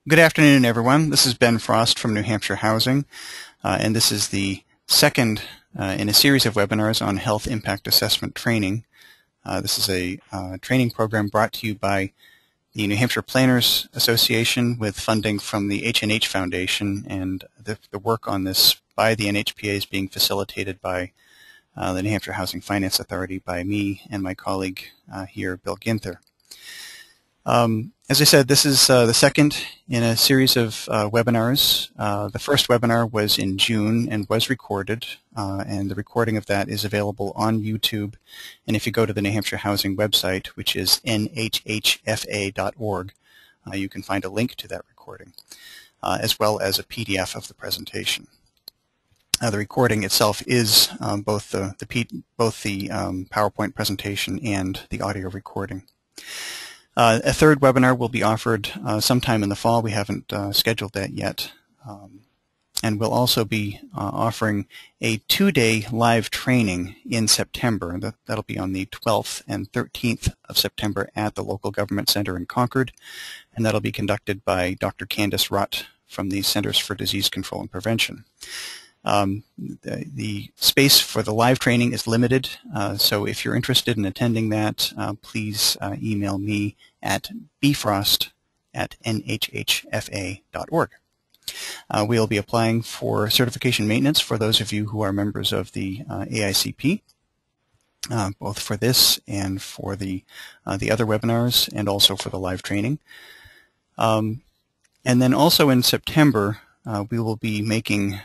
Good afternoon, everyone. This is Ben Frost from New Hampshire Housing, and this is the second in a series of webinars on health impact assessment training. This is a training program brought to you by the New Hampshire Planners Association with funding from the HNHfoundation, and the work on this by the NHPA is being facilitated by the New Hampshire Housing Finance Authority by me and my colleague here, Bill Ginther. As I said, this is the second in a series of webinars. The first webinar was in June and was recorded, and the recording of that is available on YouTube. And if you go to the New Hampshire Housing website, which is NHHFA.org, you can find a link to that recording, as well as a PDF of the presentation. The recording itself is both the PowerPoint presentation and the audio recording. A third webinar will be offered sometime in the fall. We haven't scheduled that yet. And we'll also be offering a 2-day live training in September. That'll be on the 12th and 13th of September at the Local Government Center in Concord. And that'll be conducted by Dr. Candace Rutt from the Centers for Disease Control and Prevention. The space for the live training is limited, so if you're interested in attending that, please email me at bfrost@nhhfa.org. We'll be applying for certification maintenance for those of you who are members of the AICP, both for this and for the other webinars, and also for the live training. And then also in September, we will be making,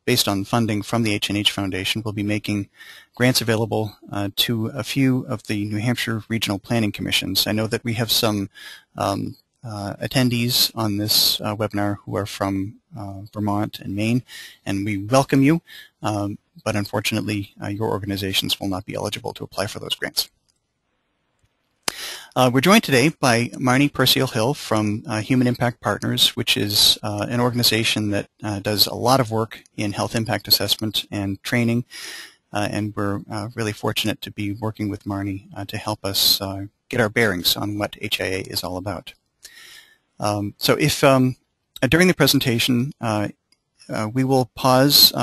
based on funding from the HNHfoundation, we'll be making grants available to a few of the New Hampshire Regional Planning Commissions. I know that we have some attendees on this webinar who are from Vermont and Maine, and we welcome you, but unfortunately your organizations will not be eligible to apply for those grants. We're joined today by Marnie Purciel-Hill from Human Impact Partners, which is an organization that does a lot of work in health impact assessment and training, and we're really fortunate to be working with Marnie to help us get our bearings on what HIA is all about. So if during the presentation we will pause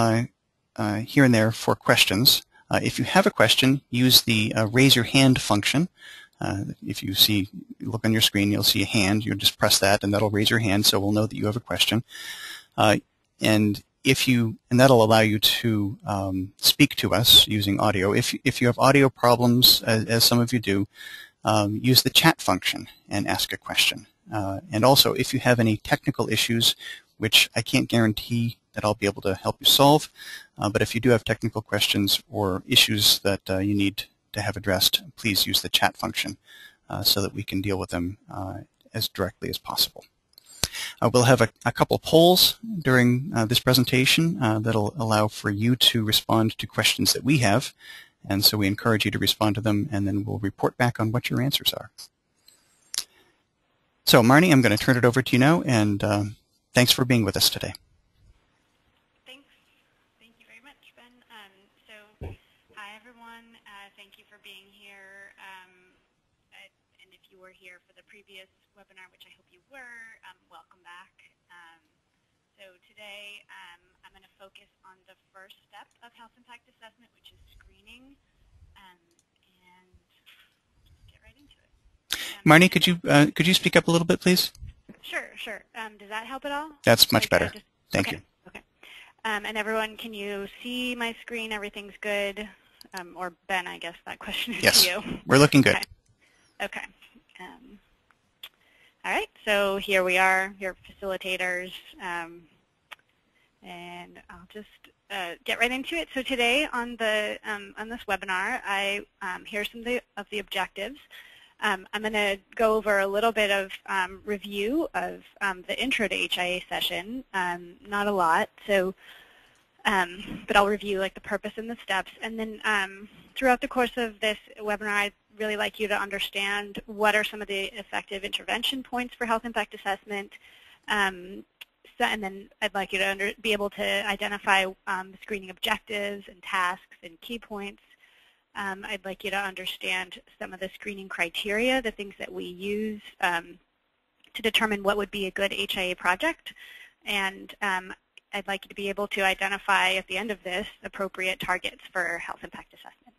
here and there for questions. If you have a question, use the raise your hand function. If you look on your screen, you'll see a hand. You'll just press that, and that'll raise your hand, so we'll know that you have a question. And that'll allow you to speak to us using audio. If you have audio problems, as some of you do, use the chat function and ask a question. And also, if you have any technical issues, which I can't guarantee that I'll be able to help you solve, but if you do have technical questions or issues that you need to have addressed, please use the chat function so that we can deal with them as directly as possible. We'll have a couple polls during this presentation that'll allow for you to respond to questions that we have, and so we encourage you to respond to them, and then we'll report back on what your answers are. So Marnie, I'm going to turn it over to you now, and thanks for being with us today. Thank you very much, Ben. Hi everyone, thank you for being here, and if you were here for the previous webinar, which I hope you were, welcome back. So today I'm going to focus on the first step of health impact assessment, which is screening, and get right into it. Marnie, could you speak up a little bit, please? Sure. Does that help at all? That's much better. Thank you. Okay. And everyone, can you see my screen? Everything's good? Or Ben, I guess that question is to you. We're looking good. Okay. All right, so here we are, your facilitators, and I'll just get right into it. So today on this webinar, here's some of the objectives. I'm going to go over a little bit of review of the intro to HIA session, not a lot, so. But I'll review like the purpose and the steps, and then throughout the course of this webinar, I'd really like you to understand what are some of the effective intervention points for health impact assessment, and then I'd like you to be able to identify screening objectives and tasks and key points. I'd like you to understand some of the screening criteria, the things that we use to determine what would be a good HIA project. And I'd like you to be able to identify at the end of this appropriate targets for health impact assessment.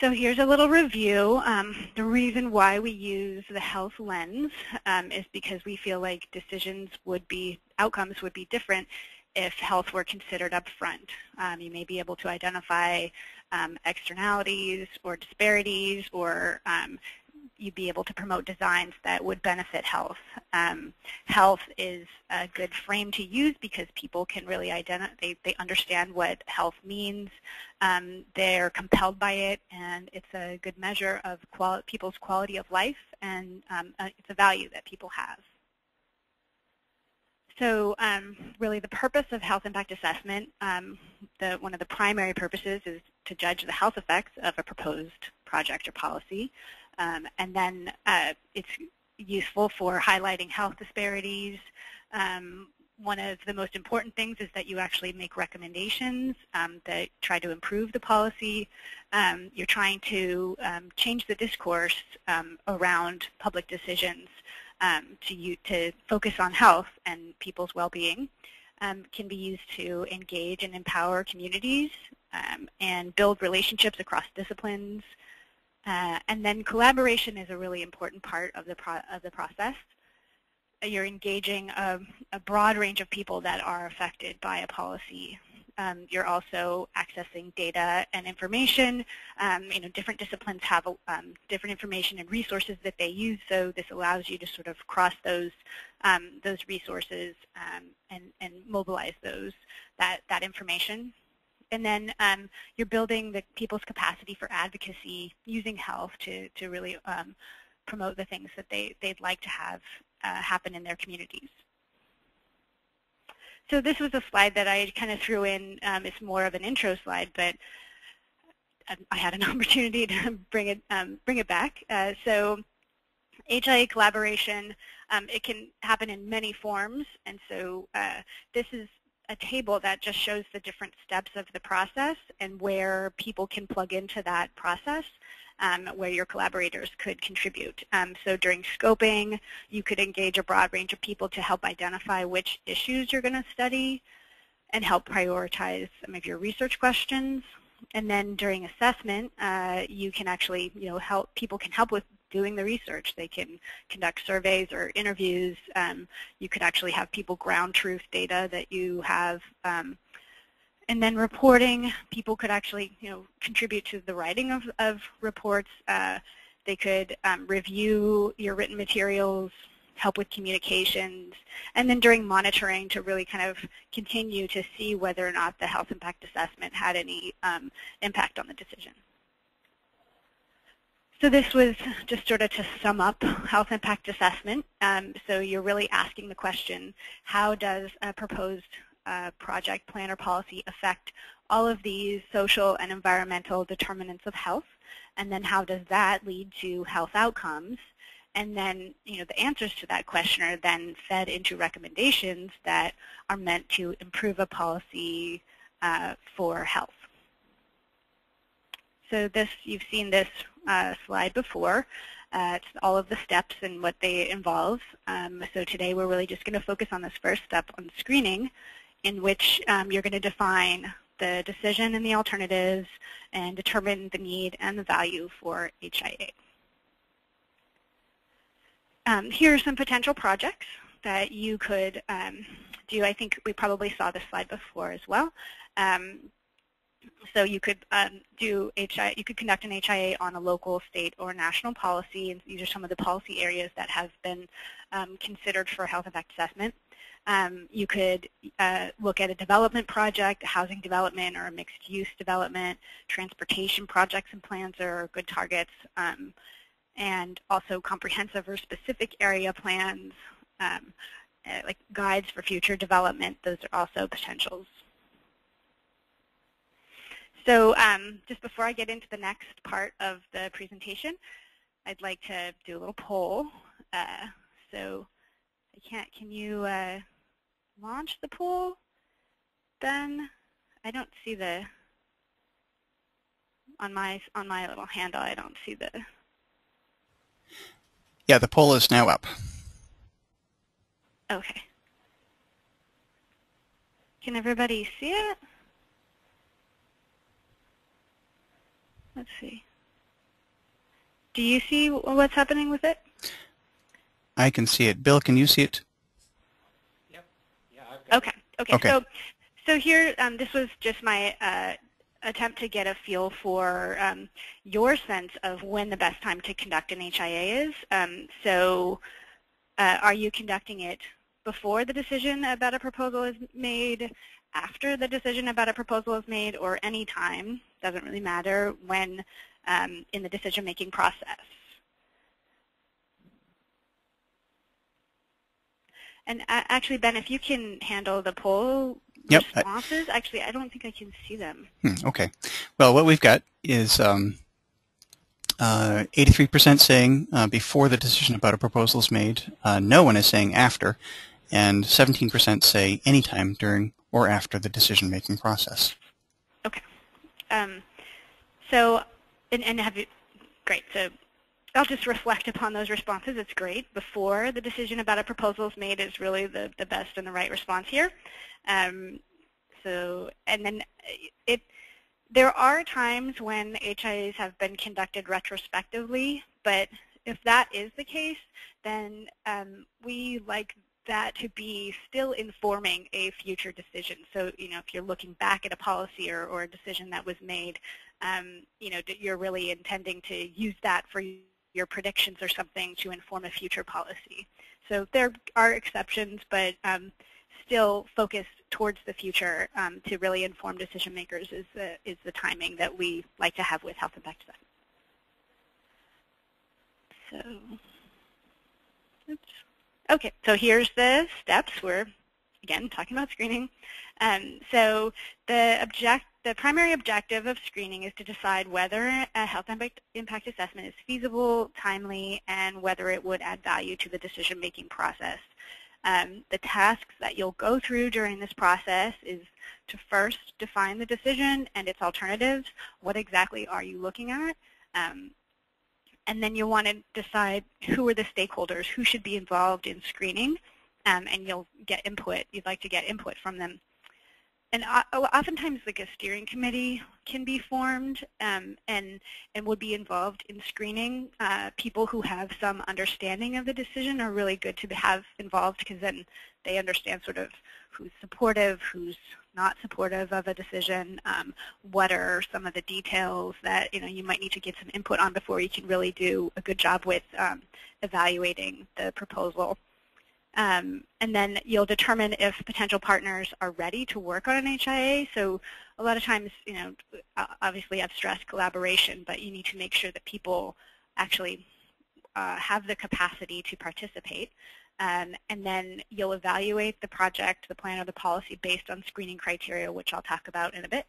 So here's a little review. The reason why we use the health lens is because we feel like outcomes would be different if health were considered up front. You may be able to identify externalities or disparities, or you'd be able to promote designs that would benefit health. Health is a good frame to use because people can really they understand what health means. They're compelled by it, and it's a good measure of people's quality of life, and it's a value that people have. So really the purpose of health impact assessment, one of the primary purposes is to judge the health effects of a proposed project or policy. And then it's useful for highlighting health disparities. One of the most important things is that you actually make recommendations that try to improve the policy. You're trying to change the discourse around public decisions to focus on health and people's well-being. Can be used to engage and empower communities and build relationships across disciplines. And then collaboration is a really important part of the process. You're engaging a broad range of people that are affected by a policy. You're also accessing data and information. Different disciplines have different information and resources that they use, so this allows you to sort of cross those resources and mobilize that information. And then you're building people's capacity for advocacy using health to really promote the things that they'd like to have happen in their communities. So this was a slide that I kind of threw in. It's more of an intro slide, but I had an opportunity to bring it back. So HIA collaboration, it can happen in many forms, and so this is a table that just shows the different steps of the process and where people can plug into that process, where your collaborators could contribute. So during scoping, you could engage a broad range of people to help identify which issues you're going to study and help prioritize some of your research questions. And then during assessment, you can actually, people can help with doing the research. They can conduct surveys or interviews. You could actually have people ground truth data that you have. And then reporting, people could actually, contribute to the writing of reports. They could review your written materials, help with communications, and then during monitoring to really kind of continue to see whether or not the health impact assessment had any impact on the decision. So this was just sort of to sum up health impact assessment. So you're really asking the question, how does a proposed project, plan, or policy affect all of these social and environmental determinants of health? And then how does that lead to health outcomes? And then, the answers to that question are then fed into recommendations that are meant to improve a policy for health. So you've seen this slide before. It's all of the steps and what they involve. So today we're really just going to focus on this first step on screening, in which you're going to define the decision and the alternatives and determine the need and the value for HIA. Here are some potential projects that you could do. I think we probably saw this slide before as well. So you could you could conduct an HIA on a local, state, or national policy, and these are some of the policy areas that have been considered for health impact assessment. You could look at a development project, a housing development, or a mixed-use development. Transportation projects and plans are good targets, and also comprehensive or specific area plans, like guides for future development. Those are also potentials. So just before I get into the next part of the presentation, I'd like to do a little poll. So can you launch the poll, Ben? I don't see on my little handout, I don't see the. Yeah, the poll is now up. Okay. Can everybody see it? Let's see. Do you see what's happening with it? I can see it. Bill, can you see it? Yep. Yeah, I've got Okay. it. Okay. So here, this was just my attempt to get a feel for your sense of when the best time to conduct an HIA is. Are you conducting it before the decision about a proposal is made, after the decision about a proposal is made, or any time? Doesn't really matter when in the decision-making process. And actually, Ben, if you can handle the poll responses, actually, I don't think I can see them. Okay. Well, what we've got is 83% saying before the decision about a proposal is made. No one is saying after. And 17% say anytime during or after the decision-making process. Okay. So, and have you, great. So I'll just reflect upon those responses. It's great. Before the decision about a proposal is made is really the best and the right response here. And then there are times when HIAs have been conducted retrospectively, but if that is the case, then we like that to be still informing a future decision. So, if you're looking back at a policy or a decision that was made, you're really intending to use that for your predictions or something to inform a future policy. So there are exceptions, but still focused towards the future to really inform decision makers is the timing that we like to have with health impact assessment. So, oops. Okay, so here's the steps. We're, again, talking about screening. So the primary objective of screening is to decide whether a health impact assessment is feasible, timely, and whether it would add value to the decision-making process. The tasks that you'll go through during this process is to first define the decision and its alternatives. What exactly are you looking at? And then you'll want to decide who are the stakeholders, who should be involved in screening, and you'll get input. You'd like to get input from them. And oftentimes, like a steering committee can be formed and would be involved in screening. People who have some understanding of the decision are really good to have involved because then they understand sort of who's supportive, who's not supportive of a decision, what are some of the details that you might need to get some input on before you can really do a good job with evaluating the proposal. And then you'll determine if potential partners are ready to work on an HIA. So a lot of times, obviously I've stressed collaboration, but you need to make sure that people actually have the capacity to participate. And then you'll evaluate the project, the plan, or the policy based on screening criteria, which I'll talk about in a bit.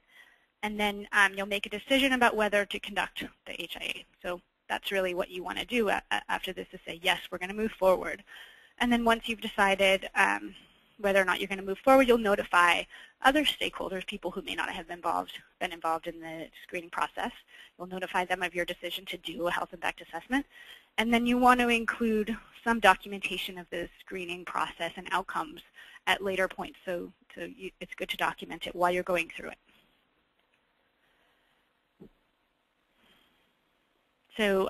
And then you'll make a decision about whether to conduct the HIA. So that's really what you want to do after this, is say, yes, we're going to move forward. And then once you've decided whether or not you're going to move forward, you'll notify other stakeholders, people who may not have been involved in the screening process. You'll notify them of your decision to do a health impact assessment. And then you want to include some documentation of the screening process and outcomes at later points. So it's good to document it while you're going through it. So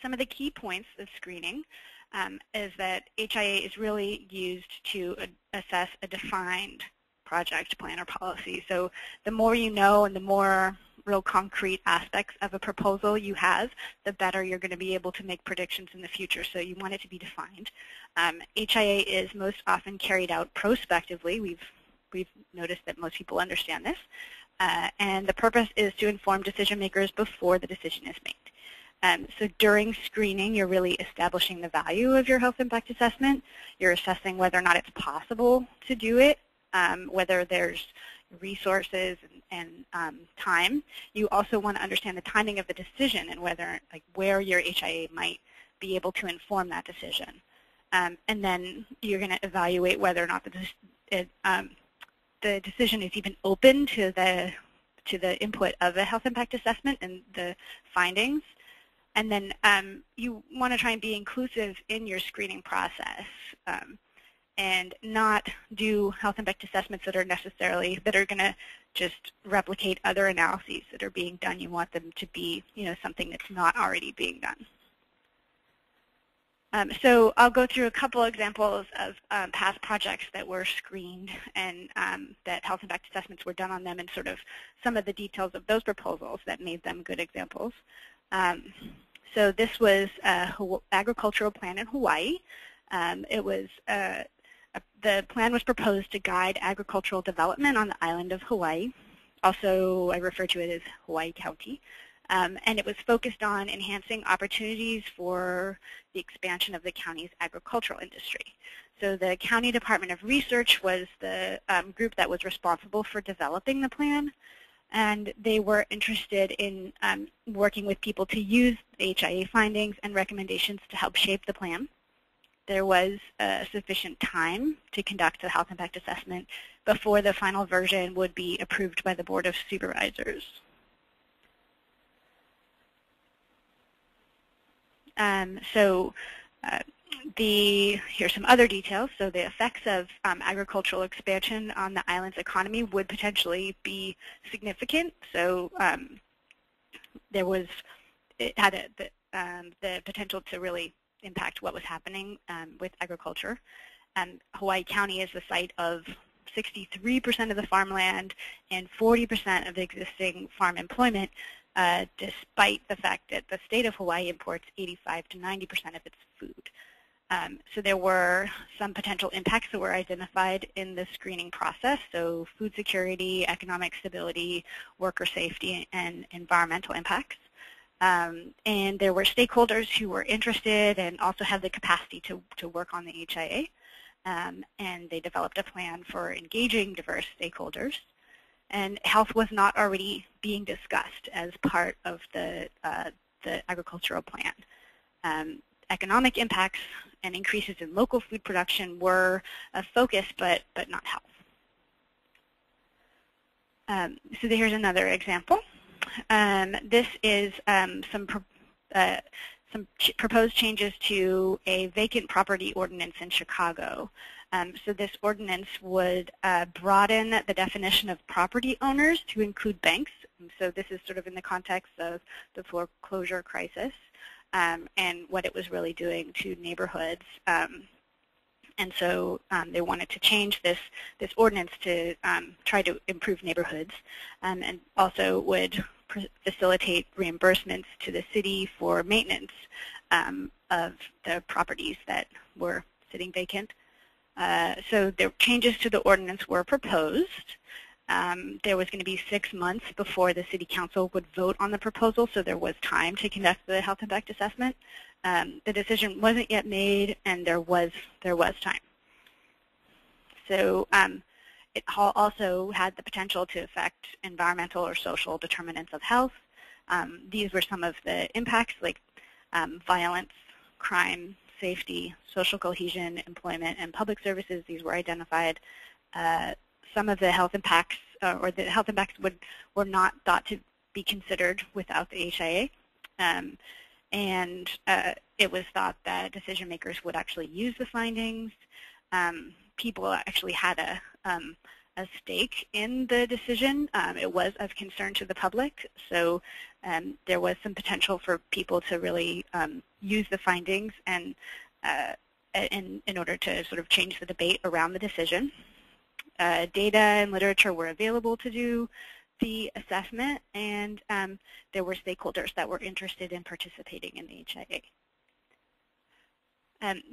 some of the key points of screening is that HIA is really used to assess a defined project, plan, or policy. So the more you know and the more real concrete aspects of a proposal you have, the better you're going to be able to make predictions in the future. So you want it to be defined. HIA is most often carried out prospectively. We've noticed that most people understand this. And the purpose is to inform decision makers before the decision is made. So during screening, you're really establishing the value of your health impact assessment. You're assessing whether or not it's possible to do it, whether there's resources and time. You also want to understand the timing of the decision and where your HIA might be able to inform that decision. And then you're going to evaluate whether or not the decision is even open to the input of a health impact assessment and the findings. And then you want to try and be inclusive in your screening process and not do health impact assessments that are going to just replicate other analyses that are being done. You want them to be, something that's not already being done. So I'll go through a couple examples of past projects that were screened and that health impact assessments were done on them, and sort of some of the details of those proposals that made them good examples. So this was an agricultural plan in Hawaii. The plan was proposed to guide agricultural development on the island of Hawaii. Also, I refer to it as Hawaii County. And it was focused on enhancing opportunities for the expansion of the county's agricultural industry. So the County Department of Research was the group that was responsible for developing the plan, and they were interested in working with people to use the HIA findings and recommendations to help shape the plan. There was sufficient time to conduct the health impact assessment before the final version would be approved by the Board of Supervisors. Here's some other details. So the effects of agricultural expansion on the island's economy would potentially be significant. So it had the potential to really impact what was happening with agriculture. Hawaii County is the site of 63% of the farmland and 40% of the existing farm employment, despite the fact that the state of Hawaii imports 85 to 90% of its food. So there were some potential impacts that were identified in the screening process, so food security, economic stability, worker safety, and environmental impacts. And there were stakeholders who were interested and also had the capacity to work on the HIA, and they developed a plan for engaging diverse stakeholders. And health was not already being discussed as part of the agricultural plan. Economic impacts and increases in local food production were a focus, but not health. So here's another example. This is some proposed changes to a vacant property ordinance in Chicago. So this ordinance would broaden the definition of property owners to include banks. So this is sort of in the context of the foreclosure crisis and what it was really doing to neighborhoods. And so they wanted to change this ordinance to try to improve neighborhoods, and also would facilitate reimbursements to the city for maintenance of the properties that were sitting vacant. So the changes to the ordinance were proposed. There was going to be 6 months before the City Council would vote on the proposal, so there was time to conduct the health impact assessment. The decision wasn't yet made, and there was time. So it also had the potential to affect environmental or social determinants of health. These were some of the impacts, like violence, crime, safety, social cohesion, employment, and public services. These were identified. Some of the health impacts, or the health impacts were not thought to be considered without the HIA. And it was thought that decision makers would actually use the findings. People actually had a stake in the decision. It was of concern to the public, so there was some potential for people to really use the findings and in order to sort of change the debate around the decision. Data and literature were available to do the assessment, and there were stakeholders that were interested in participating in the HIA.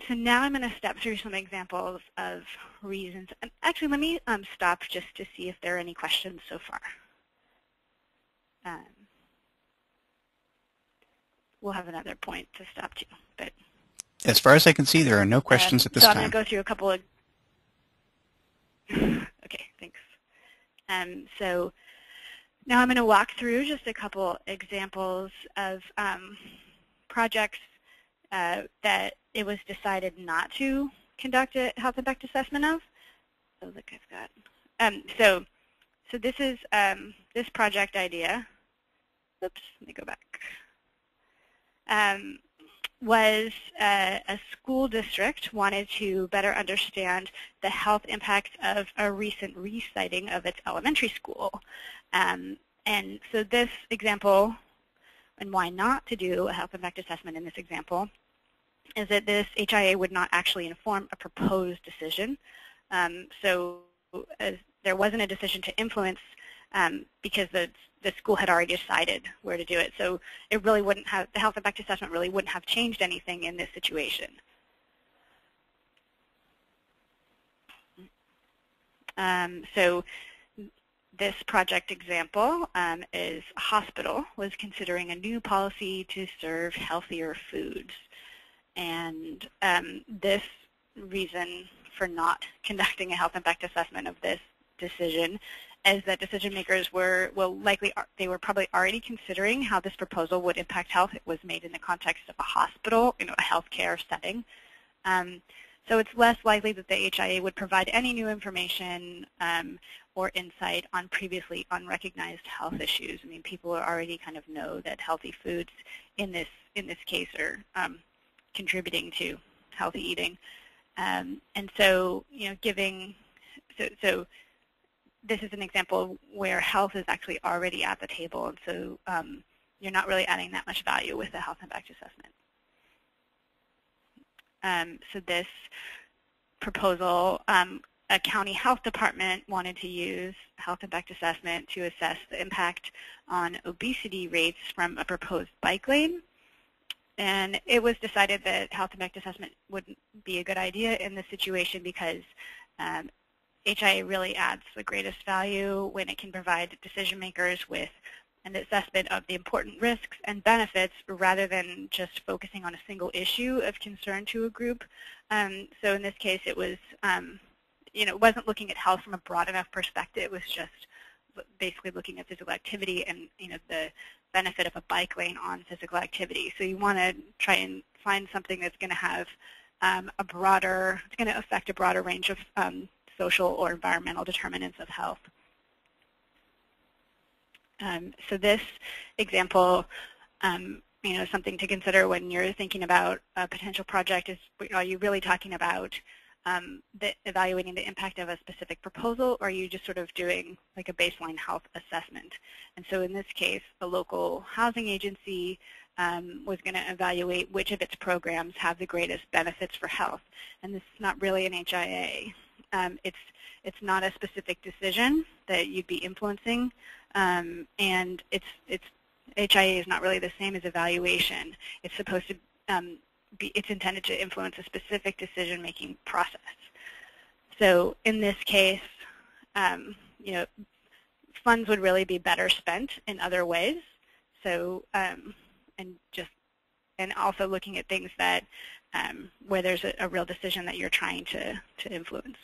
So now I'm going to step through some examples of reasons. Actually, let me stop just to see if there are any questions so far. We'll have another point to stop to. But as far as I can see, there are no questions at this time. So I'm going to go through a couple of... Okay, thanks. So now I'm going to walk through just a couple examples of projects that it was decided not to conduct a health impact assessment of. So look, I've got. So this is this project idea. Oops, let me go back. was a school district wanted to better understand the health impacts of a recent resiting of its elementary school. And so this example, and why not to do a health impact assessment in this example, is that this HIA would not actually inform a proposed decision. So there wasn't a decision to influence because the school had already decided where to do it. So it really wouldn't have, the health impact assessment really wouldn't have changed anything in this situation. So this project example is a hospital was considering a new policy to serve healthier foods. And this reason for not conducting a health impact assessment of this decision is that decision makers were they were probably already considering how this proposal would impact health. It was made in the context of a hospital, a healthcare setting. So it's less likely that the HIA would provide any new information or insight on previously unrecognized health issues. I mean, people already kind of know that healthy foods in this case are contributing to healthy eating. And so, so this is an example where health is actually already at the table, and so you're not really adding that much value with the health impact assessment. So this proposal, a county health department wanted to use health impact assessment to assess the impact on obesity rates from a proposed bike lane. And it was decided that health impact assessment wouldn't be a good idea in this situation because HIA really adds the greatest value when it can provide decision makers with an assessment of the important risks and benefits rather than just focusing on a single issue of concern to a group. So in this case, it was, it wasn't looking at health from a broad enough perspective. It was just basically looking at physical activity and, the benefit of a bike lane on physical activity. So you want to try and find something that's going to have it's going to affect a broader range of social or environmental determinants of health. So this example, something to consider when you're thinking about a potential project is, are you really talking about evaluating the impact of a specific proposal, or are you just sort of doing like a baseline health assessment? And so in this case, a local housing agency was going to evaluate which of its programs have the greatest benefits for health. And this is not really an HIA. It's not a specific decision that you'd be influencing, and HIA is not really the same as evaluation. It's supposed to it's intended to influence a specific decision-making process. So in this case, funds would really be better spent in other ways. So and also looking at things that where there's a real decision that you're trying to influence.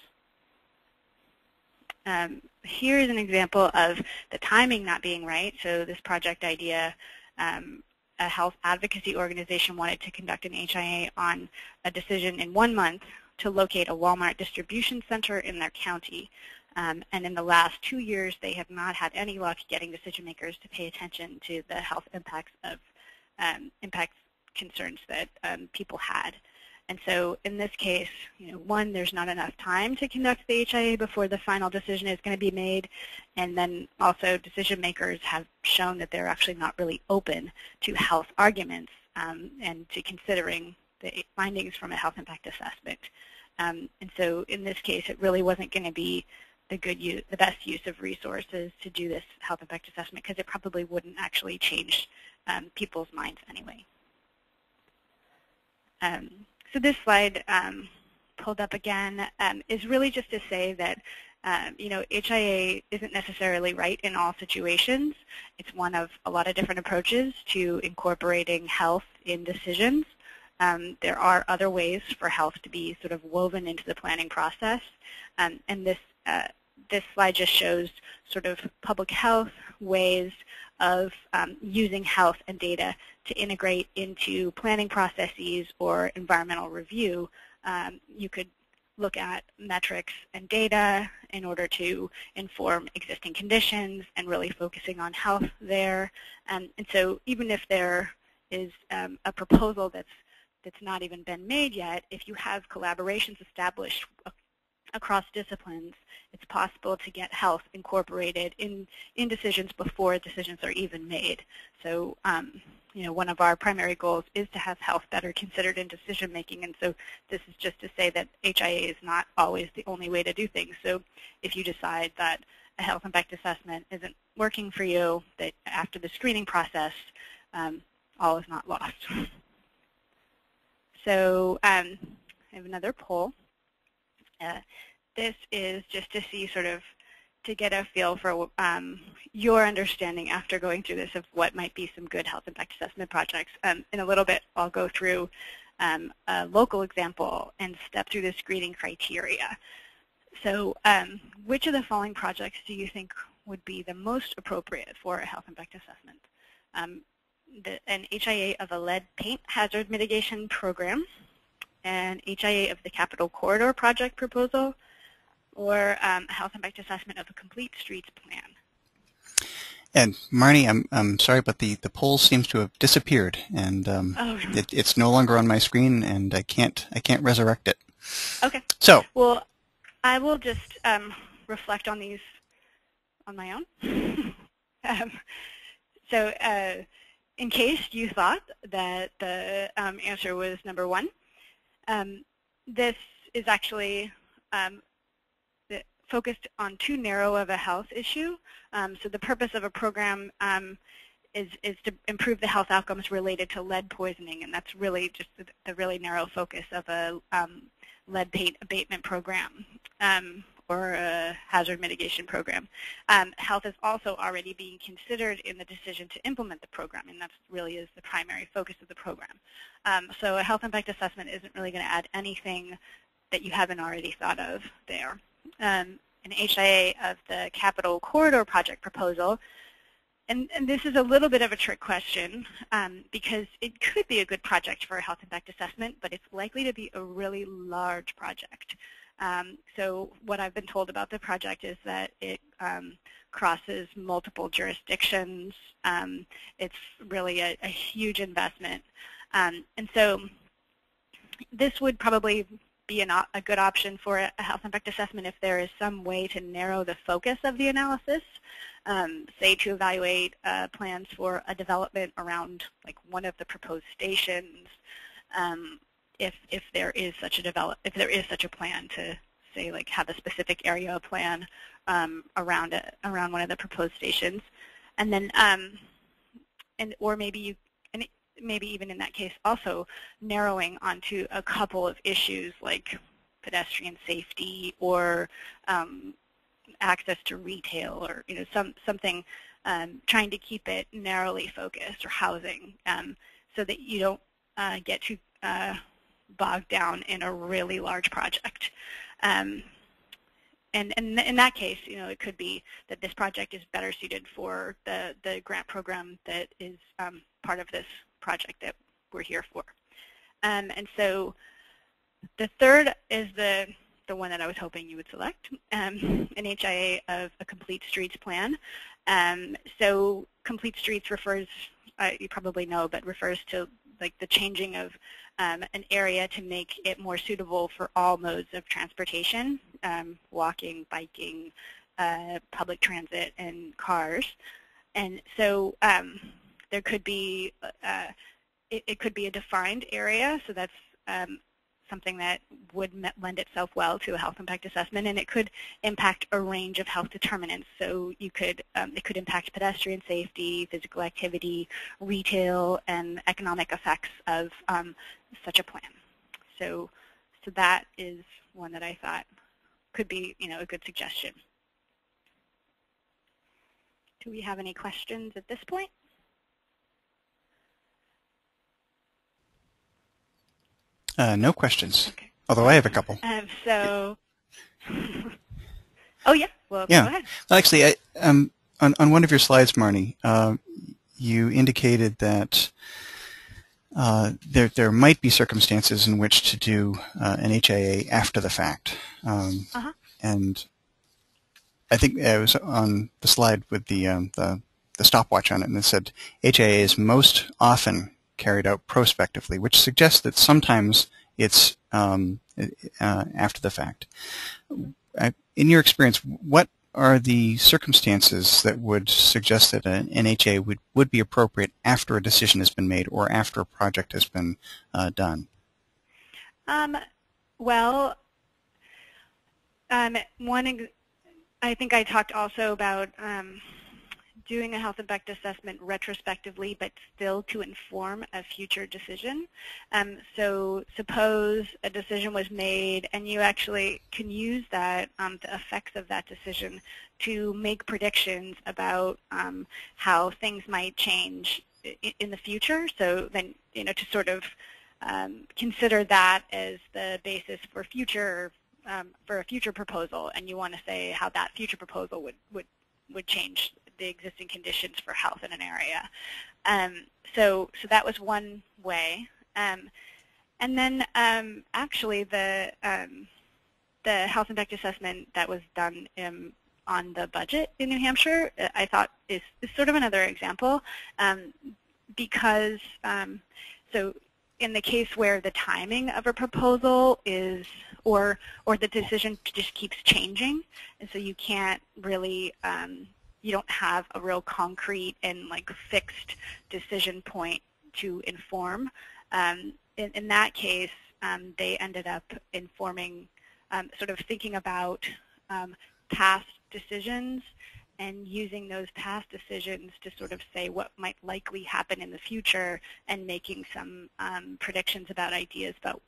Here's an example of the timing not being right. So this project idea, a health advocacy organization wanted to conduct an HIA on a decision in 1 month to locate a Walmart distribution center in their county. And in the last 2 years, they have not had any luck getting decision makers to pay attention to the health impacts of concerns that people had. And so in this case, one, there's not enough time to conduct the HIA before the final decision is going to be made. And then also decision makers have shown that they're actually not really open to health arguments and to considering the findings from a health impact assessment. And so in this case, it really wasn't going to be the best use of resources to do this health impact assessment because it probably wouldn't actually change people's minds anyway. So this slide pulled up again is really just to say that HIA isn't necessarily right in all situations. It's one of a lot of different approaches to incorporating health in decisions. There are other ways for health to be sort of woven into the planning process, and this slide just shows sort of public health ways of using health and data to integrate into planning processes or environmental review. You could look at metrics and data in order to inform existing conditions and really focusing on health there. And so even if they're is a proposal that's not even been made yet. If you have collaborations established across disciplines, it's possible to get health incorporated in decisions before decisions are even made. So, you know, one of our primary goals is to have health better considered in decision making, and so this is just to say that HIA is not always the only way to do things. So if you decide that a health impact assessment isn't working for you, that after the screening process, all is not lost. So I have another poll. This is just to see sort of, to get a feel for your understanding after going through this of what might be some good health impact assessment projects. In a little bit, I'll go through a local example and step through the screening criteria. So which of the following projects do you think would be the most appropriate for a health impact assessment? An HIA of a lead paint hazard mitigation program, an HIA of the Capital Corridor project proposal, or a health impact assessment of a complete streets plan. And Marnie, I'm sorry, but the poll seems to have disappeared, and it's no longer on my screen, and I can't resurrect it. Okay. So, well, I will just reflect on these on my own. So, in case you thought that the answer was number one, this is actually focused on too narrow of a health issue. So the purpose of a program is to improve the health outcomes related to lead poisoning, and that's really just the really narrow focus of a lead paint abatement program or a hazard mitigation program. Health is also already being considered in the decision to implement the program, and that really is the primary focus of the program. So a health impact assessment isn't really going to add anything that you haven't already thought of there. An HIA of the Capital Corridor project proposal, and this is a little bit of a trick question because it could be a good project for a health impact assessment, but it's likely to be a really large project. So what I've been told about the project is that it crosses multiple jurisdictions. It's really a huge investment. And so this would probably be a good option for a health impact assessment if there is some way to narrow the focus of the analysis, say to evaluate plans for a development around like one of the proposed stations, if there is such a plan to say like have a specific area plan around one of the proposed stations, and then or maybe even in that case also narrowing onto a couple of issues like pedestrian safety or access to retail, or something trying to keep it narrowly focused, or housing, so that you don't get too bogged down in a really large project. And in that case, it could be that this project is better suited for the grant program that is part of this project that we're here for. And so the third is the one that I was hoping you would select, an HIA of a complete streets plan. So complete streets refers, you probably know, but refers to like the changing of an area to make it more suitable for all modes of transportation, walking, biking, public transit, and cars. And so there could be, it could be a defined area, so that's something that would lend itself well to a health impact assessment, and it could impact a range of health determinants. So you could, it could impact pedestrian safety, physical activity, retail, and economic effects of such a plan. So that is one that I thought could be, a good suggestion. Do we have any questions at this point? No questions, okay. Although I have a couple. Oh yeah, well, yeah. Go ahead. Well, actually, on one of your slides, Marnie, you indicated that there might be circumstances in which to do an HIA after the fact. And I think it was on the slide with the stopwatch on it, and it said HIA is most often carried out prospectively, which suggests that sometimes it's after the fact. In your experience, what are the circumstances that would suggest that an NHA would be appropriate after a decision has been made or after a project has been done? Well, I think I talked also about doing a health impact assessment retrospectively, but still to inform a future decision. So suppose a decision was made and you actually can use that, the effects of that decision to make predictions about how things might change in the future. So then, to sort of consider that as the basis for a future proposal, and you want to say how that future proposal would change the existing conditions for health in an area. So that was one way. And then actually the health impact assessment that was done on the budget in New Hampshire, I thought is sort of another example, because so in the case where the timing of a proposal is, or the decision just keeps changing, and so you can't really, you don't have a real concrete and fixed decision point to inform. In that case, they ended up informing, sort of thinking about past decisions and using those past decisions to sort of say what might likely happen in the future and making some predictions about ideas about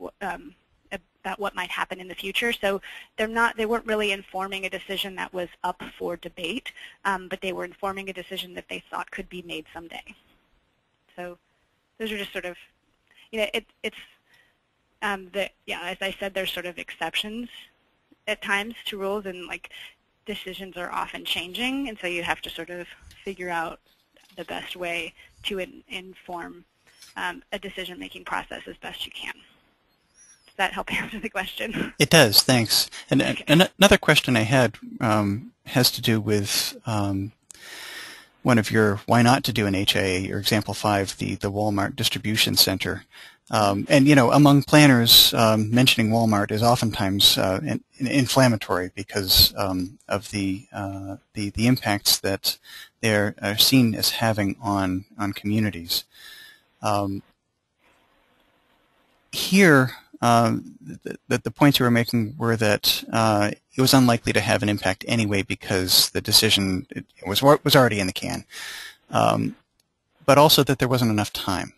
what might happen in the future. So they weren't really informing a decision that was up for debate, but they were informing a decision that they thought could be made someday. So those are just sort of, as I said, there's sort of exceptions at times to rules, and decisions are often changing, and so you have to sort of figure out the best way to inform a decision-making process as best you can. Does that help answer the question? It does, thanks. And okay. Another question I had has to do with one of your why not to do an HIA, your example 5, the Walmart distribution center. And among planners, mentioning Walmart is oftentimes inflammatory because of the impacts that they're seen as having on communities. Here, the points you were making were that it was unlikely to have an impact anyway because the decision was already in the can, but also that there wasn't enough time.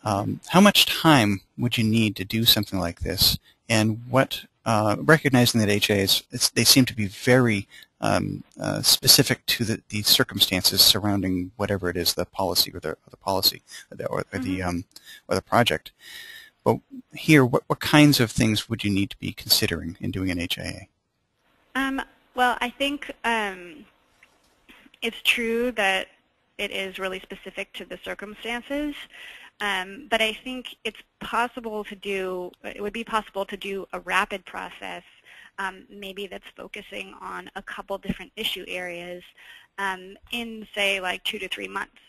How much time would you need to do something like this? And recognizing that HIAs, they seem to be very specific to the circumstances surrounding whatever it is, the policy or the policy or the project. But here, what kinds of things would you need to be considering in doing an HIA? Well, I think it's true that it is really specific to the circumstances. But I think it's possible to do, it would be possible to do a rapid process, maybe that's focusing on a couple different issue areas in, say, 2 to 3 months.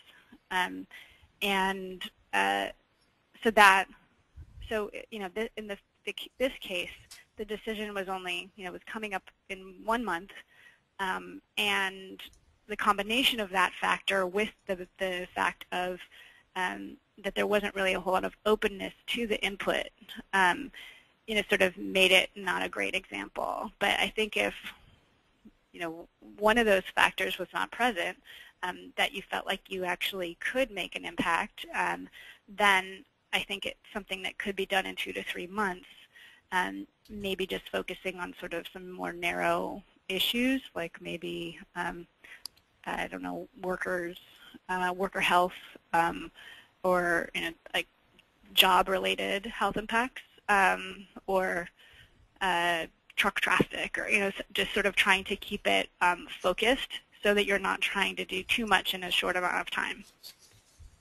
In this case, the decision was only, was coming up in 1 month, and the combination of that factor with the fact of that there wasn't really a whole lot of openness to the input, sort of made it not a great example. But I think if, one of those factors was not present, that you felt like you actually could make an impact, then I think it's something that could be done in 2 to 3 months, maybe just focusing on sort of some more narrow issues, like maybe, I don't know, worker health, or job-related health impacts, or truck traffic, or just sort of trying to keep it focused so that you're not trying to do too much in a short amount of time.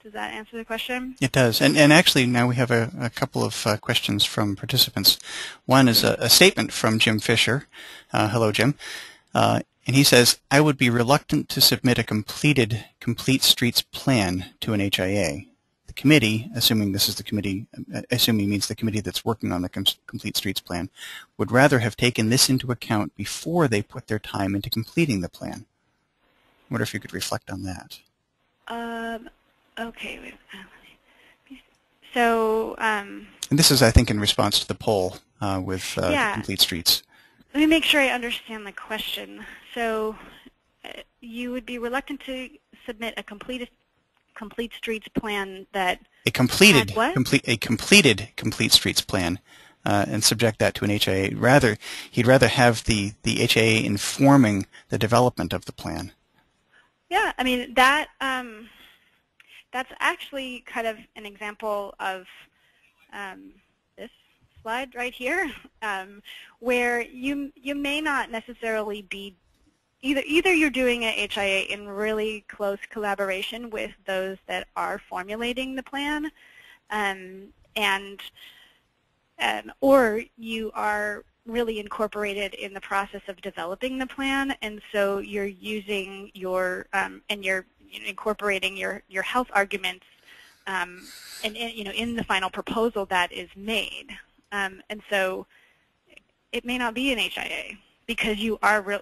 Does that answer the question? It does. And actually now we have a couple of questions from participants. One is a statement from Jim Fisher. Hello, Jim. And he says, I would be reluctant to submit a complete streets plan to an HIA. The committee, assuming this is the committee, assuming means the committee that's working on the Complete Streets Plan, would rather have taken this into account before they put their time into completing the plan. I wonder if you could reflect on that. Okay. So. And this is, I think, in response to the poll with Yeah. Complete Streets. Let me make sure I understand the question. So you would be reluctant to submit a complete streets plan that a completed what? completed Complete Streets Plan and subject that to an HIA. He'd rather have the HIA informing the development of the plan. Yeah, I mean that that's actually kind of an example of this slide right here, where you may not necessarily be either you're doing a HIA in really close collaboration with those that are formulating the plan, or you are really incorporated in the process of developing the plan, and so you're using your and you're incorporating your health arguments in the final proposal that is made, and so it may not be an HIA because you are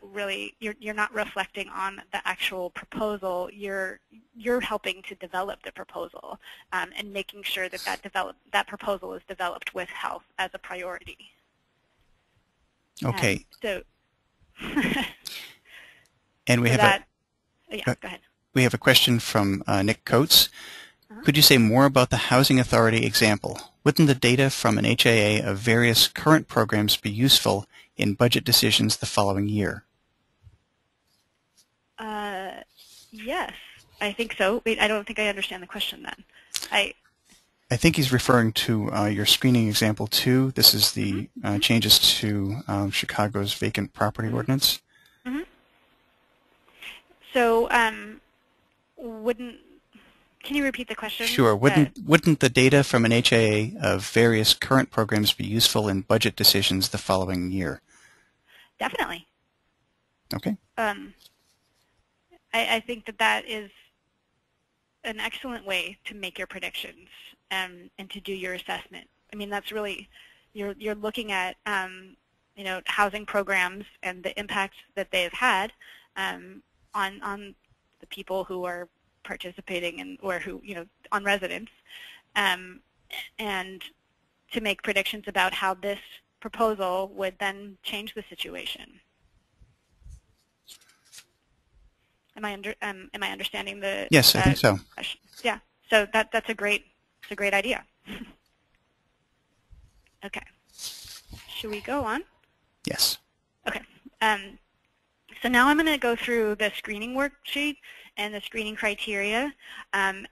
you're not reflecting on the actual proposal. You're helping to develop the proposal and making sure that proposal is developed with health as a priority. Okay. So. And we so have go ahead. We have a question from Nick Coates. Could you say more about the Housing Authority example? Wouldn't the data from an HIA of various current programs be useful in budget decisions the following year? Yes, I think so. Wait, I don't think I understand the question then. I think he's referring to your screening example 2. This is the changes to Chicago's vacant property ordinance. Mm-hmm. So can you repeat the question? Sure. Wouldn't the data from an HIA of various current programs be useful in budget decisions the following year? Definitely. Okay. I think that is an excellent way to make your predictions and to do your assessment. I mean, that's really you're looking at housing programs and the impacts that they've had on the people who are participating in, or who on residents, and to make predictions about how this proposal would then change the situation. Am I understanding the? Yes, I think so. Question? Yeah. So that's a great idea. Okay. Should we go on? Yes. Okay. So now I'm going to go through the screening worksheet and the screening criteria.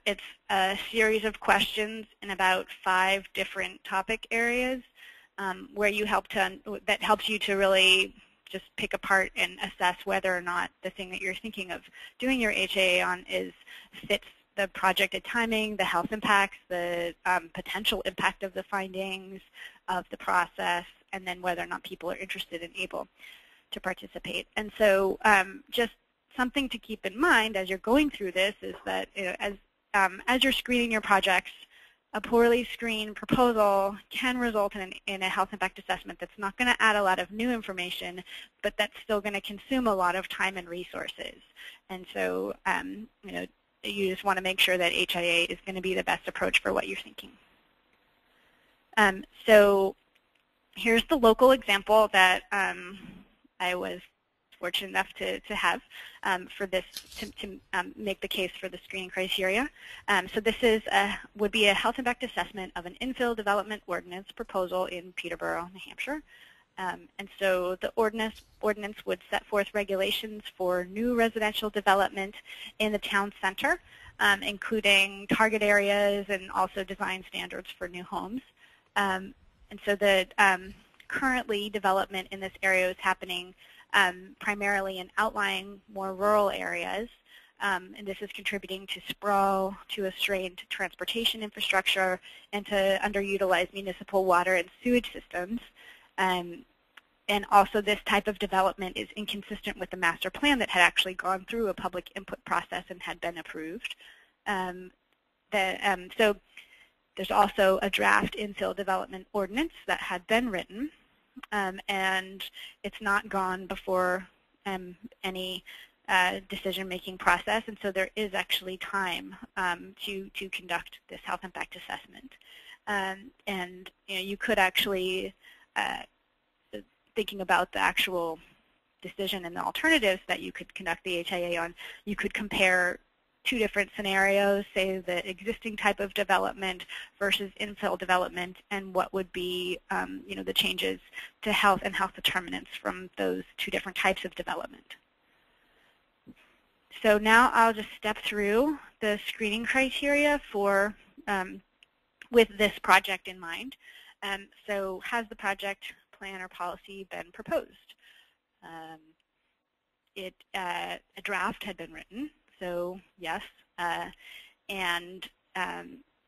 It's a series of questions in about 5 different topic areas where that helps you to really just pick apart and assess whether or not the thing that you're thinking of doing your HIA on fits the projected timing, the health impacts, the potential impact of the findings of the process, and then whether or not people are interested and able to participate. And so just something to keep in mind as you're going through this is that as you're screening your projects, a poorly screened proposal can result in a health impact assessment that's not going to add a lot of new information, but that's still going to consume a lot of time and resources. And so you just want to make sure that HIA is going to be the best approach for what you're thinking. So here's the local example that I was fortunate enough to have for this to make the case for the screening criteria. So this would be a health impact assessment of an infill development ordinance proposal in Peterborough, New Hampshire. And so the ordinance would set forth regulations for new residential development in the town center, including target areas and also design standards for new homes. And so the currently development in this area is happening primarily in outlying, more rural areas, and this is contributing to sprawl, to a strained transportation infrastructure, and to underutilized municipal water and sewage systems. And also this type of development is inconsistent with the master plan that had actually gone through a public input process and had been approved. So there's also a draft infill development ordinance that had been written, and it's not gone before any decision-making process, and so there is actually time to conduct this health impact assessment. And you could actually, thinking about the actual decision and the alternatives that you could conduct the HIA on, you could compare two different scenarios, say the existing type of development versus infill development, and what would be the changes to health and health determinants from those two different types of development. So now I'll just step through the screening criteria for with this project in mind. So has the project plan or policy been proposed? A draft had been written, so yes, and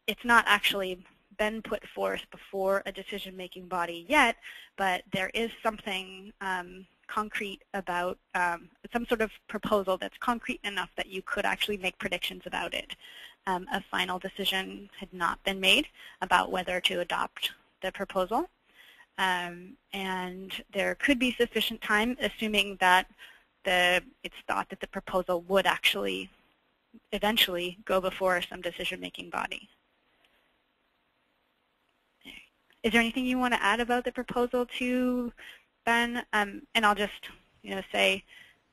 it's not actually been put forth before a decision-making body yet, but there is something concrete about some sort of proposal that's concrete enough that you could actually make predictions about it. A final decision had not been made about whether to adopt the proposal, and there could be sufficient time, assuming that it's thought that the proposal would actually eventually go before some decision-making body. Is there anything you want to add about the proposal to Ben? And I'll just say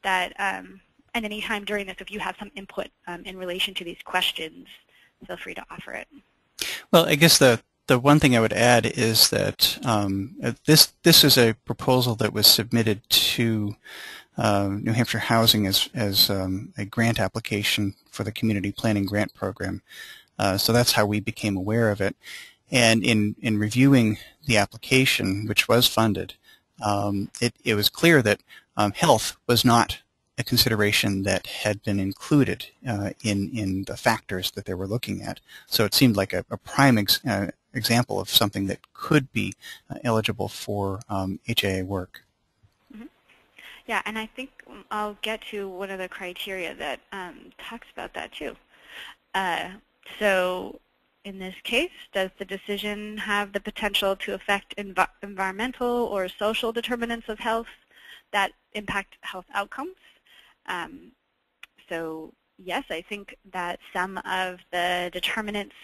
that at any time during this, if you have some input in relation to these questions, feel free to offer it. Well, I guess the one thing I would add is that this is a proposal that was submitted to New Hampshire Housing as a grant application for the Community Planning Grant Program. So that's how we became aware of it. And in reviewing the application, which was funded, it was clear that health was not a consideration that had been included in the factors that they were looking at. So it seemed like a prime example of something that could be eligible for HIA work. Mm-hmm. Yeah, and I think I'll get to one of the criteria that talks about that too. So in this case, does the decision have the potential to affect environmental or social determinants of health that impact health outcomes? So yes, I think that some of the determinants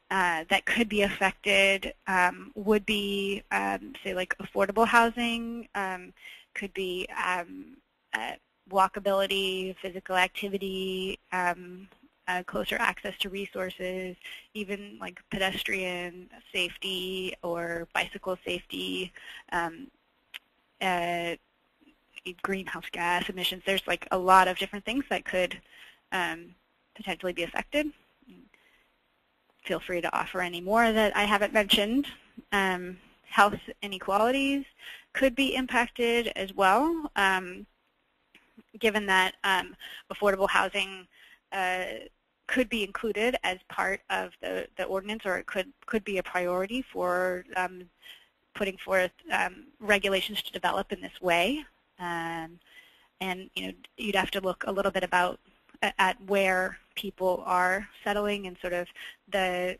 that could be affected would be, say, like affordable housing, could be walkability, physical activity, closer access to resources, even like pedestrian safety or bicycle safety, greenhouse gas emissions. There's like a lot of different things that could potentially be affected. Feel free to offer any more that I haven't mentioned. Health inequalities could be impacted as well, given that affordable housing could be included as part of the ordinance, or it could be a priority for putting forth regulations to develop in this way. And you'd have to look a little bit at where people are settling and sort of the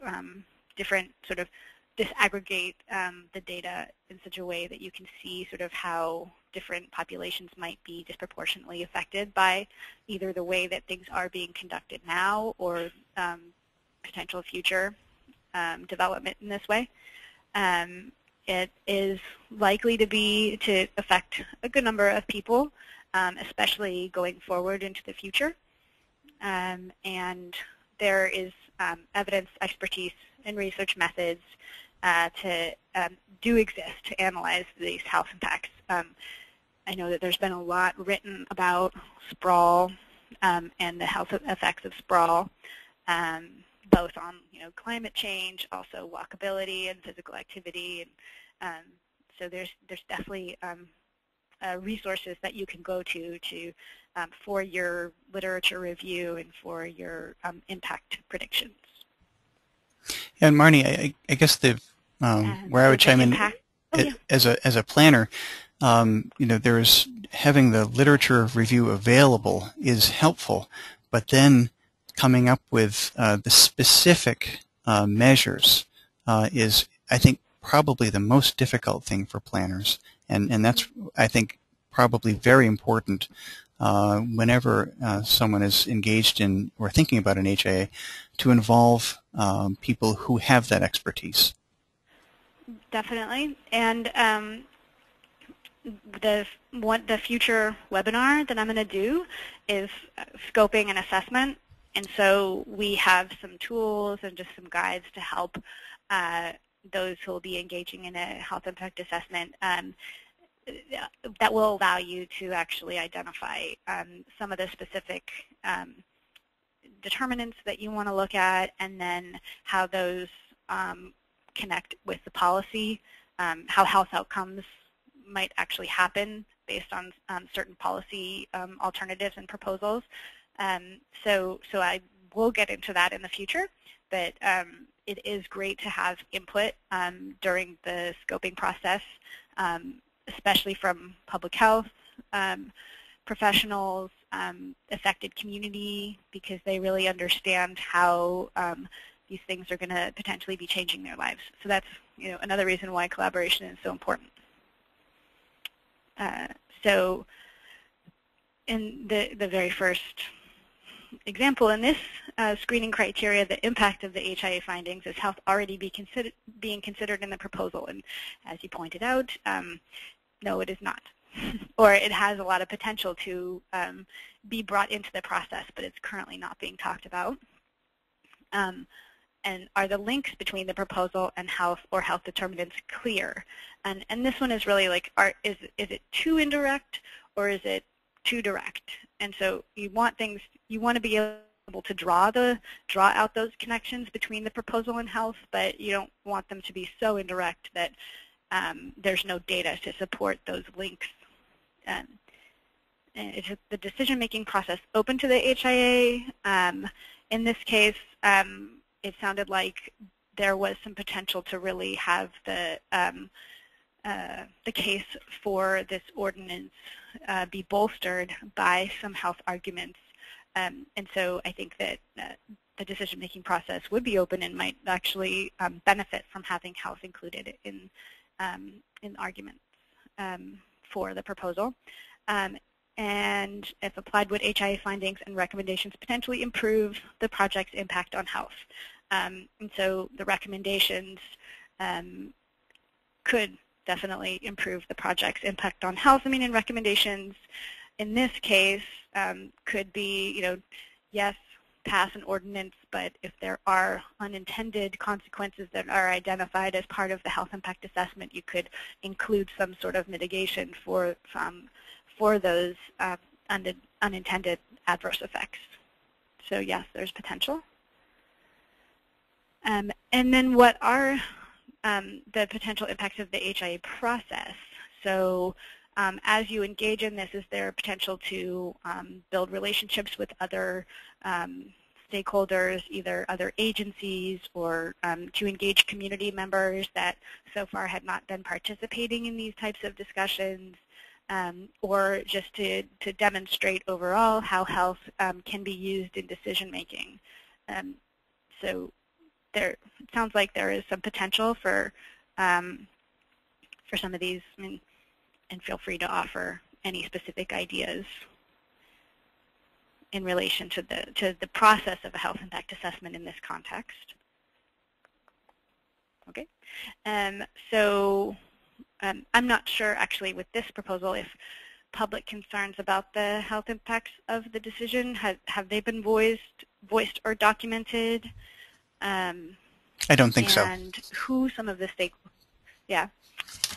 different sort of disaggregate the data in such a way that you can see sort of how different populations might be disproportionately affected by either the way that things are being conducted now or potential future development in this way. It is likely to affect a good number of people, especially going forward into the future. And there is evidence, expertise, and research methods do exist to analyze these health impacts. I know that there's been a lot written about sprawl and the health effects of sprawl, both on climate change, also walkability and physical activity, and so there's definitely resources that you can go to for your literature review and for your impact predictions. And Marnie, I guess where I would chime in as a planner, there's having the literature review available is helpful, but then coming up with the specific measures is, I think, probably the most difficult thing for planners, and that's, I think, probably very important whenever someone is engaged in or thinking about an HIA, to involve people who have that expertise. Definitely, and the future webinar that I'm going to do is scoping and assessment, and so we have some tools and just some guides to help those who will be engaging in a health impact assessment that will allow you to actually identify some of the specific determinants that you want to look at, and then how those connect with the policy, how health outcomes might actually happen based on certain policy alternatives and proposals. So I will get into that in the future, but it is great to have input during the scoping process, especially from public health professionals, affected community, because they really understand how these things are going to potentially be changing their lives. So that's another reason why collaboration is so important. So in the very first example in this screening criteria, the impact of the HIA findings is health already being considered in the proposal. And as you pointed out, no, it is not. Or it has a lot of potential to be brought into the process, but it's currently not being talked about. And are the links between the proposal and health or health determinants clear? And this one is really like, is it too indirect or is it too direct? And so you want to be able to draw out those connections between the proposal and health, but you don't want them to be so indirect that there's no data to support those links. Is the decision-making process open to the HIA? In this case, it sounded like there was some potential to really have the case for this ordinance be bolstered by some health arguments. And so I think that the decision-making process would be open and might actually benefit from having health included in arguments for the proposal. And if applied, would HIA findings and recommendations potentially improve the project's impact on health? And so the recommendations could definitely improve the project's impact on health. I mean, and recommendations in this case could be, yes, pass an ordinance, but if there are unintended consequences that are identified as part of the health impact assessment, you could include some sort of mitigation for those unintended adverse effects. So yes, there's potential. And then what are the potential impacts of the HIA process? So as you engage in this, is there potential to build relationships with other stakeholders, either other agencies, or to engage community members that so far had not been participating in these types of discussions, or just to demonstrate overall how health can be used in decision making? So it sounds like there is some potential for some of these, and feel free to offer any specific ideas in relation to the process of a health impact assessment in this context. Okay, so I'm not sure actually with this proposal if public concerns about the health impacts of the decision have they been voiced or documented? I don't think so. And who some of the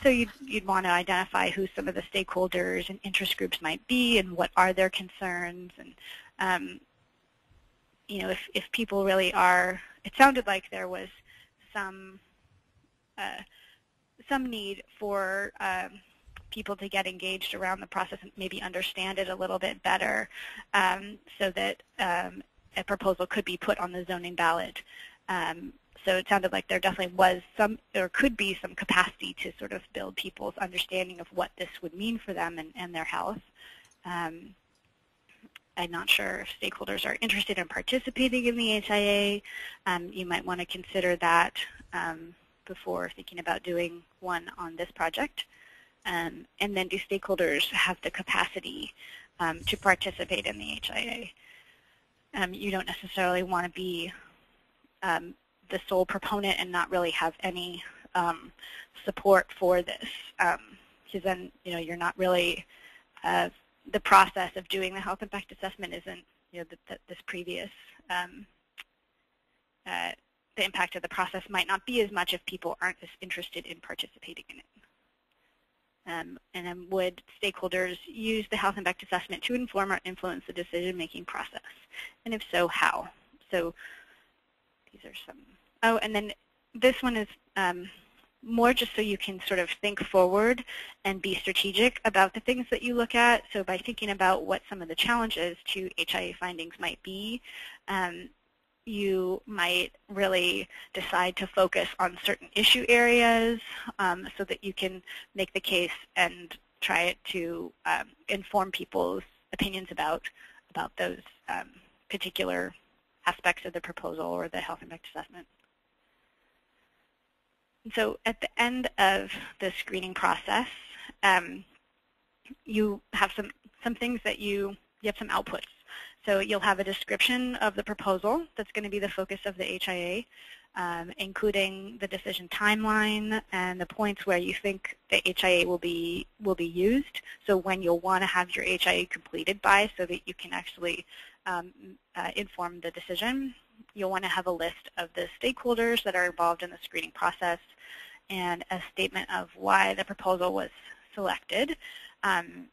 so you'd want to identify who some of the stakeholders and interest groups might be, and what are their concerns, and if people really are. It sounded like there was some need for people to get engaged around the process and maybe understand it a little bit better, so that a proposal could be put on the zoning ballot. So it sounded like there definitely was some, or could be some capacity to sort of build people's understanding of what this would mean for them and their health. I'm not sure if stakeholders are interested in participating in the HIA. You might want to consider that before thinking about doing one on this project. And then do stakeholders have the capacity to participate in the HIA? You don't necessarily want to be the sole proponent and not really have any support for this, because then you're not really the process of doing the health impact assessment isn't this previous the impact of the process might not be as much if people aren't as interested in participating in it. And then would stakeholders use the health impact assessment to inform or influence the decision-making process? And if so, how? So these are some. Oh, and then this one is more just so you can sort of think forward and be strategic about the things that you look at. So by thinking about what some of the challenges to HIA findings might be, you might really decide to focus on certain issue areas so that you can make the case and try it to inform people's opinions about those particular aspects of the proposal or the health impact assessment. And so at the end of the screening process, you have some things that you have some outputs. So you'll have a description of the proposal that's going to be the focus of the HIA, including the decision timeline and the points where you think the HIA will be used. So when you'll want to have your HIA completed by, so that you can actually inform the decision. You'll want to have a list of the stakeholders that are involved in the screening process and a statement of why the proposal was selected,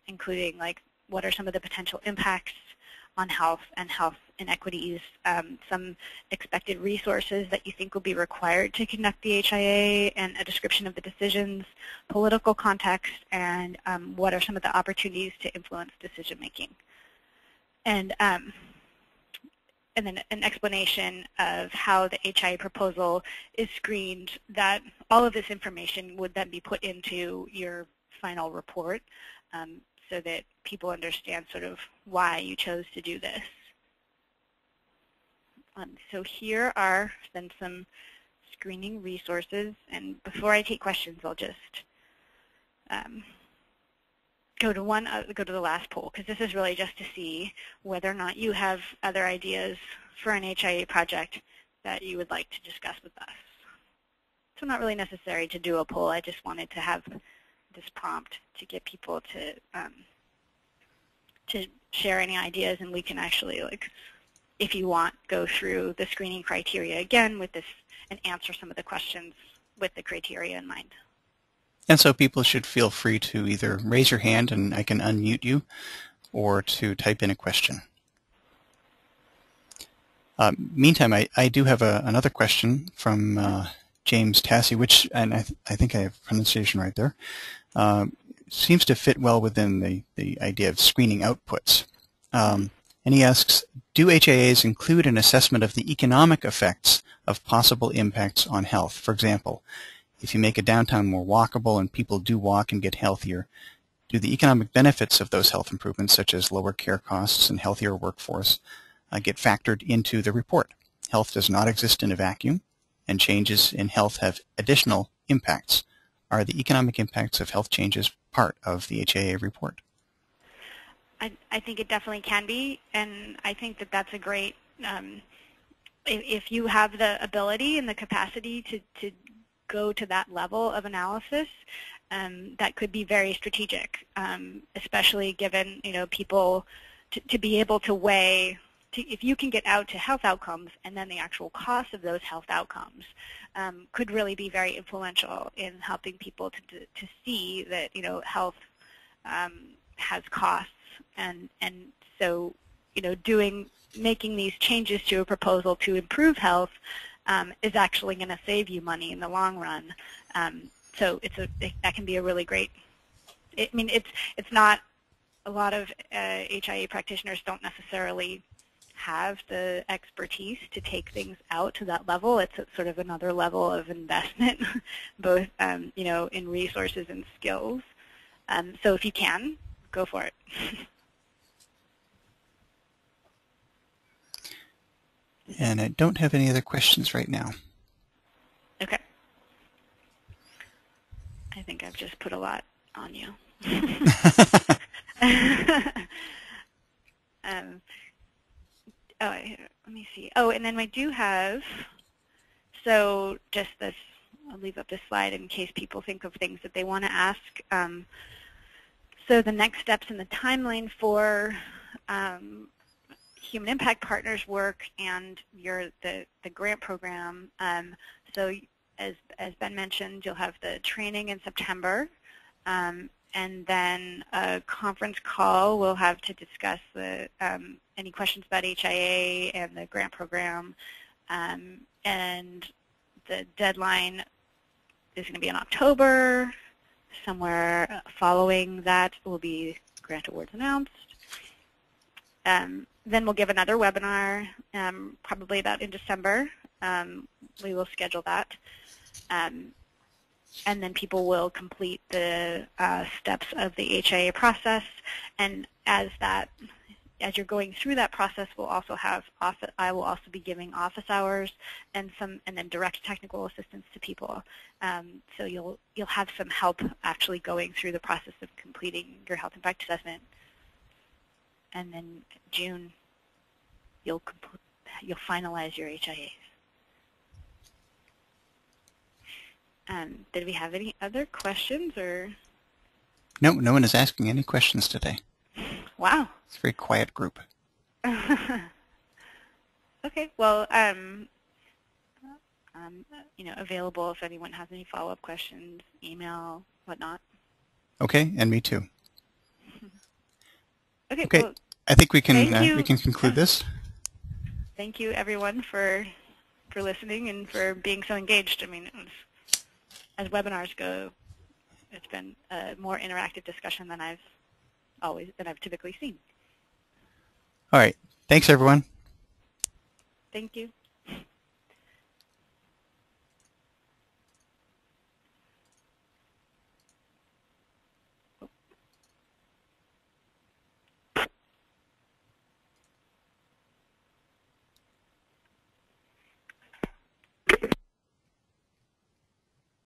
including like what are some of the potential impacts on health and health inequities, some expected resources that you think will be required to conduct the HIA, and a description of the decisions, political context, and what are some of the opportunities to influence decision making. And then an explanation of how the HIA proposal is screened, that all of this information would then be put into your final report so that people understand sort of why you chose to do this. So here are then some screening resources, and before I take questions, I'll just go to the last poll, because this is really just to see whether or not you have other ideas for an HIA project that you would like to discuss with us. So not really necessary to do a poll. I just wanted to have this prompt to get people to share any ideas, and we can actually, like, if you want, go through the screening criteria again with this and answer some of the questions with the criteria in mind. And so people should feel free to either raise your hand and I can unmute you, or to type in a question. Meantime, I do have another question from James Tassie, which, and I think I have pronunciation right there, seems to fit well within the idea of screening outputs. And he asks, do HIAs include an assessment of the economic effects of possible impacts on health? For example, if you make a downtown more walkable and people do walk and get healthier, do the economic benefits of those health improvements, such as lower care costs and healthier workforce, get factored into the report? Health does not exist in a vacuum, and changes in health have additional impacts. Are the economic impacts of health changes part of the HIA report? I think it definitely can be, and I think that that's a great, if you have the ability and the capacity to go to that level of analysis, that could be very strategic, especially given, people to be able to weigh, if you can get out to health outcomes and then the actual cost of those health outcomes could really be very influential in helping people to see that, health has costs, and so, making these changes to a proposal to improve health is actually going to save you money in the long run. So that can be a really great. It's not, a lot of HIA practitioners don't necessarily have the expertise to take things out to that level. It's sort of another level of investment, both in resources and skills. So if you can, go for it. And I don't have any other questions right now. Okay. I think I've just put a lot on you. Let me see. Oh, and then I do have, so just this, I'll leave up this slide in case people think of things that they want to ask. So the next steps in the timeline for Human Impact Partners work and the grant program. So as Ben mentioned, you'll have the training in September, and then a conference call we'll have to discuss the any questions about HIA and the grant program, and the deadline is going to be in October. Somewhere following that will be grant awards announced. Then we'll give another webinar, probably about in December. We will schedule that. And then people will complete the steps of the HIA process. And as you're going through that process, we'll also have I will also be giving office hours and then direct technical assistance to people. So you'll have some help actually going through the process of completing your health impact assessment. And then June, you'll finalize your HIAs. Did we have any other questions or? No, no one is asking any questions today. Wow. It's a very quiet group. Okay. Well, available if anyone has any follow-up questions, email, whatnot. Okay, and me too. Okay. Well, I think we can conclude this. Thank you, everyone, for listening and for being so engaged. I mean, as webinars go, it's been a more interactive discussion than I've typically seen. All right. Thanks, everyone. Thank you.